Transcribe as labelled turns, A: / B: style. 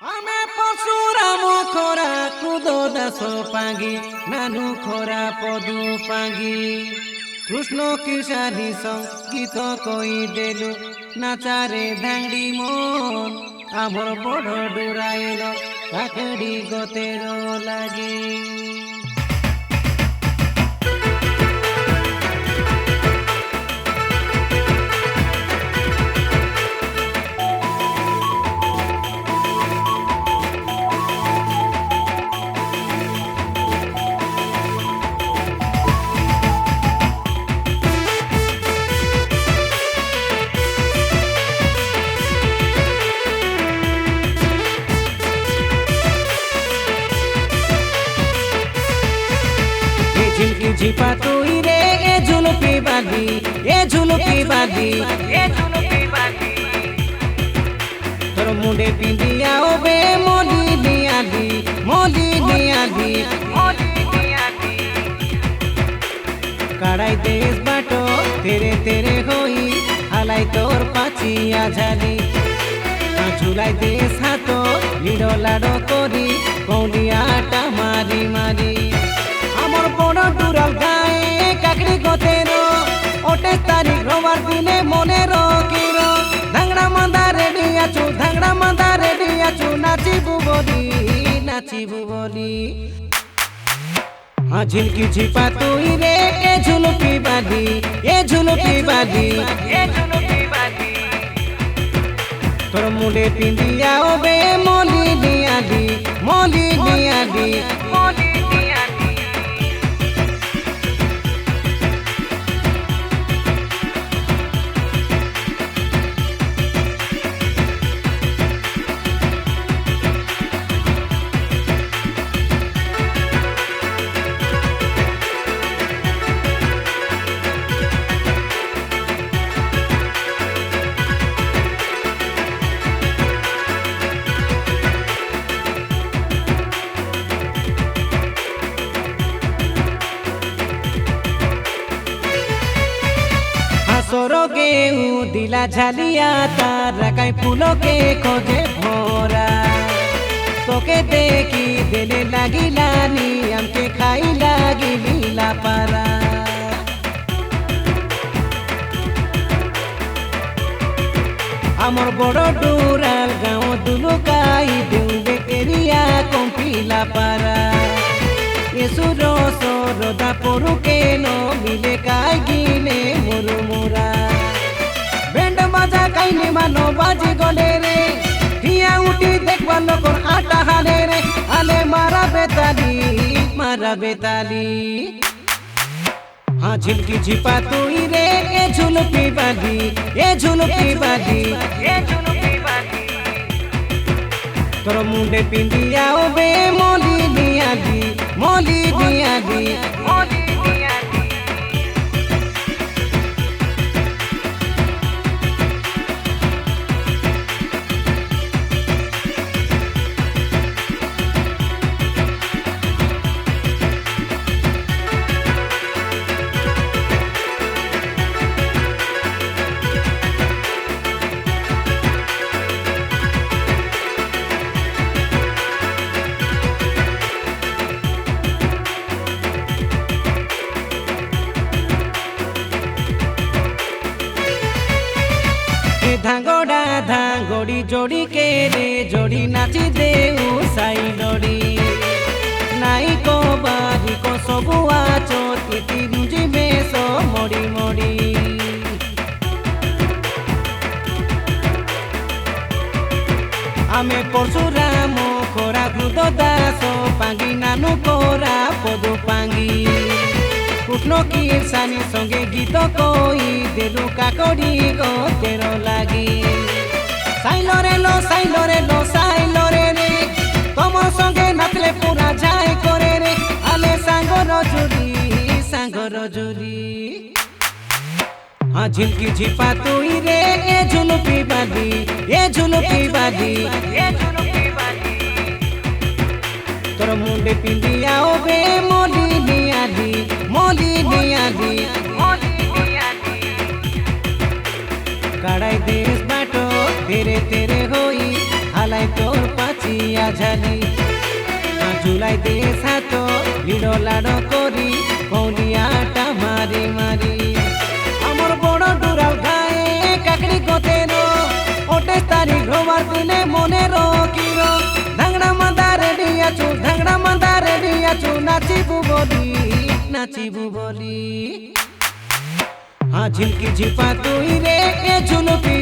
A: ଆମେ ପଶୁରାମ ଖରା କ୍ରୋଧ ଦାସ ପାଙ୍ଗି ନାନୁ ଖରା ପଦୁ ପାଙ୍ଗି কৃষ্ণ কিশারি সঙ্গীত কইদেলু নাচারে ধাঙ্গি মন আমার বড় ডুরাইল কাকড়ি গতের লাগি झिलकी झिपा तुई रे ए झुलपी बादी तोर मुंडे पिंदिया ओबे मोली नियादी काड़ाई देश बाटो तेरे तेरे होई हालाई तोर पाचिया झाली झुलाई देश हाथो लिडो लाडो कोरी कौलियाटा मारी मारी আমার বড় দুরাল গায়ে কাকড়ি গতেরো ওটে তারিখ রোবার দিনে মনে রকিরো ধাংড়া মান্দা রেডি আছু নাচিবু বলি হ্যাঁ ঝিলকি ঝিপা তুই রে এ ঝুলপি বাদি তোর মুন্ডে পিন্দিয়া ওবে মলি নিয়াদি सरो के दिला झालिया तारा कई फूलों के खोजे भोरा तोके देखी दिले लगी लानी हमके खाई लगी लीला पारा हमर बड़ो डूराल गाँव दुलुकाई देउबे एरिया कम्पिला पारा सुरो सरोदा परू के नो मिले काई गिने मोरू मोरा बेंड मजा काईने मानो बाजी गले रे हिया उठी देखवा लोकर आटा हाले रे आले मारा बेताली हाँ झिलकी झिपा तुई रे ए झुलपी बादी तोर मुंडे पिंदिया ओबे मोली नियादी धांगोड़ा धांगोड़ी जोड़ी के रे जोड़ी नाची देऊ साई लोड़ी नाई को बारी को सबुआ चोती तिरुजी बेसो मोड़ी आमे परशुराम खोरा क्रोध दासो पांगी नानू कोरा पदु पांगी कृष्ण किरसानी संगे गीत कई देलु काकड़ी गतेरो लागी साइलोरे रे तम संगे नाचले पूरा जाए करे रे आले सांगर जुरी हाँ झिलकी झिपा तुई रे ए झुलपी बादी तोर मुंडे पिंदिया ओबे मोली नियादी काड़ाई देश बाटो तेरे तेरे होई हालाई যায় তোর পাচিয়া ঝালি জুলাই দিয়ে সাত ভিড় লাড় করি কলিয়াটা মারি মারি আমার বড় ডুরাল গায়ে কাকড়ি গতের ওটে তারিখ রোবার দিনে মনে রকির ধাংড়া মাদারে দিয়াছু নাচিবু বলি ঝিলকি ঝিপা তুই রে এ ঝুলপি